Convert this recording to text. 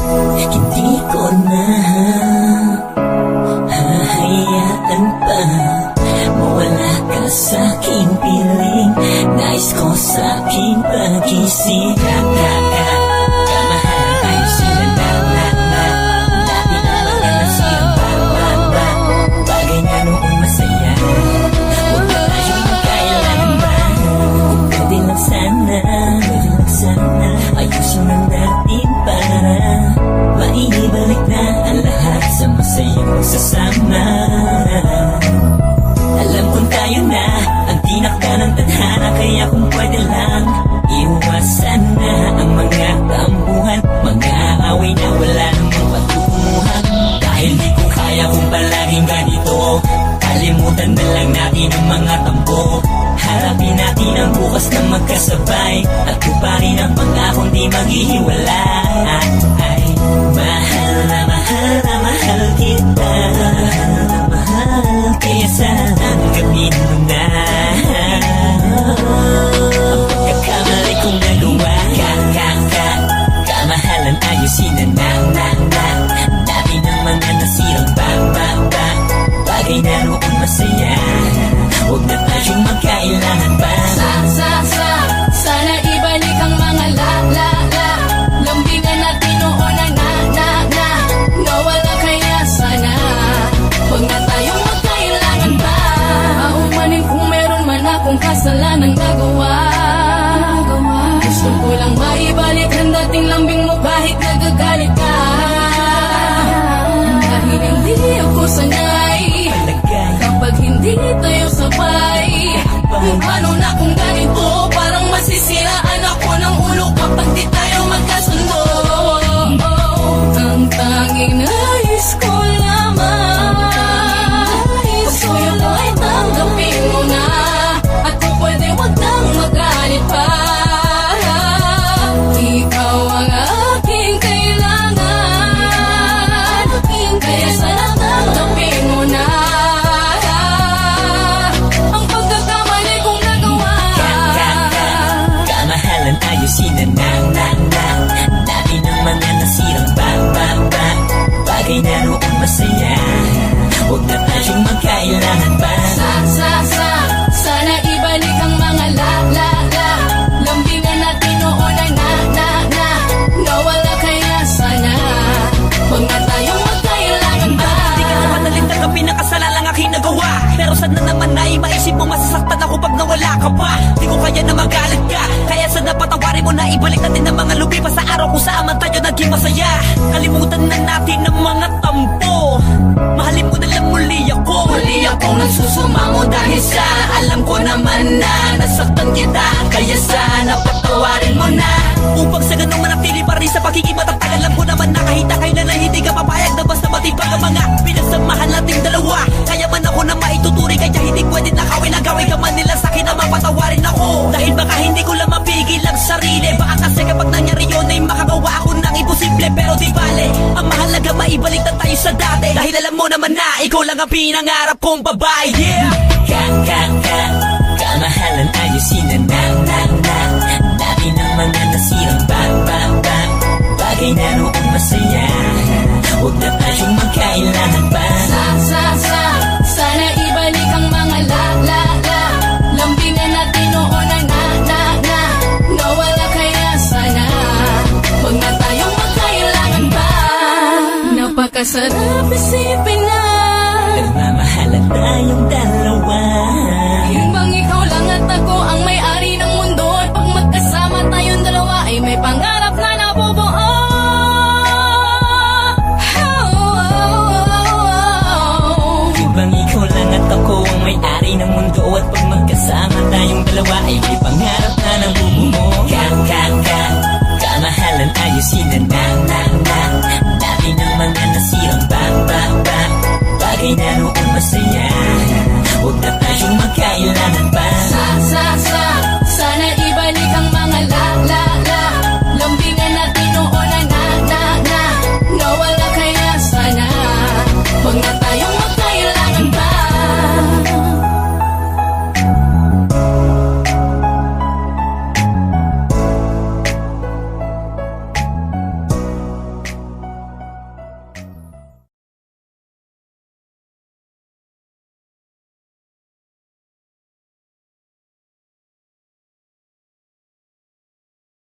Hindi ko na hahayaan pa mawala ka sa'king piling. Nais ko sa'king pag-isip. Kamahal tayo sila na dati na mga nasirang ba bagay na noon masaya. Huwag na tayong magkailangan ba? Kung pwede lang sana ayusin na natin para maibalik na ang lahat sa masayang magsasama. Alam kong tayo na ang tinakda ng tadhana, kaya kung pwede lang iwasan na ang mga tambuhan, mga away na wala namang patutunguhan. Dahil di ko kaya kung palaging ganito, kalimutan na lang natin ang mga tampo. Harapin natin ang bukas na magkasabay at tuparin ang pangakong di maghihiwalay. Mahal na mahal na mahal kita, kaya sana tanggapin mo na ang pagkakamali kong nagawa. Kamahalan ayusin na dati ng mga nasirang bagay na noon masaya. Huwag na tayong magkailangan pa. Sana ibalik ang mga lambingan natin noon na nawala, kaya sana huwag na tayong magkailangan pa. Paumanin kung meron man akong kasalanang nagawa. Gusto ko lang maibalik ang dating lambing mo kahit nagagalit ka. Dahil hindi ako sanay kapag hindi tayo sabay. Paano na kung ganito, parang masisiraan ako ng ulo kapag di tayo magkasundo. Ang tanging nais ko lamang, pagsuyo ko ay tanggapin mo na, at kung pwede wag nang magalit pa. Ikaw ang aking kailangan, kaya sana tanggapin mo na ang pagkakamali kong nagawa. Kamahalan ayusin na dati ng mga nasirang bagay na noon masaya. Huwag na tayong magkailangan pa. Sana ibalik ang mga lambingan natin noon na nawala, kaya sana huwag na tayong magkailangan pa. Hindi ka na madaling tanggapin ang kasalanan aking nagawa, pero sana naman na maisip mo masasaktan ako pag nawala ka pa. Di ko kaya na magalit ka, kaya sana patawarin mo na ibalik natin ang mga lumipas sa araw kung saan man tayo naging masaya. Kalimutan na natin ang mga tampo, mahalin mo na lang muli ako. Muli akong nagsusumango dahil sa alam ko naman na nasaktan kita, kaya sana patawarin mo na. Upang sa ganung manatili pa rin sa pagiging matatag, alam ko naman na kahit na kailan ay hindi ka papayag na basta matibag ang mga pinagsamahan nating dalawa. Kaya man ako na maituturi, kaya hindi pwede nakawin ang gawin ka man nila sa'kin na mapatawarin ako. Dahil baka hindi ko lang mapigil ang sarili, baka kasi kapag nangyari yun ay makagawa ako ng imposible. Pero di bale, ang mahalaga maibalik na tayo sa dati, dahil alam mo naman na ikaw lang ang pinangarap kong babae. Yeah! Kamahalan ayusin na dati ng mga nasirang bagay na noon masaya. Huwag na tayong magkailangan pa. Sana ibalik ang mga lambingan natin noon na nawala, kaya sana huwag na tayong magkailangan pa. Napakasarap isipin na nagmamahalan tayong dalawa. yun bang ikaw lang at ako ang may-ari ng mundo, at pag magkasama tayong dalawa ay may pangarap na nabubuo. Ibang ikaw lang at ako ang may-ari ng mundo, at pag magkasama tayong dalawa ay may pangarap na nang bumuo. Kamahalan ayusin na dati ng mga nasirang bagay na noon masaya. Huwag na tayong magkailangan pa.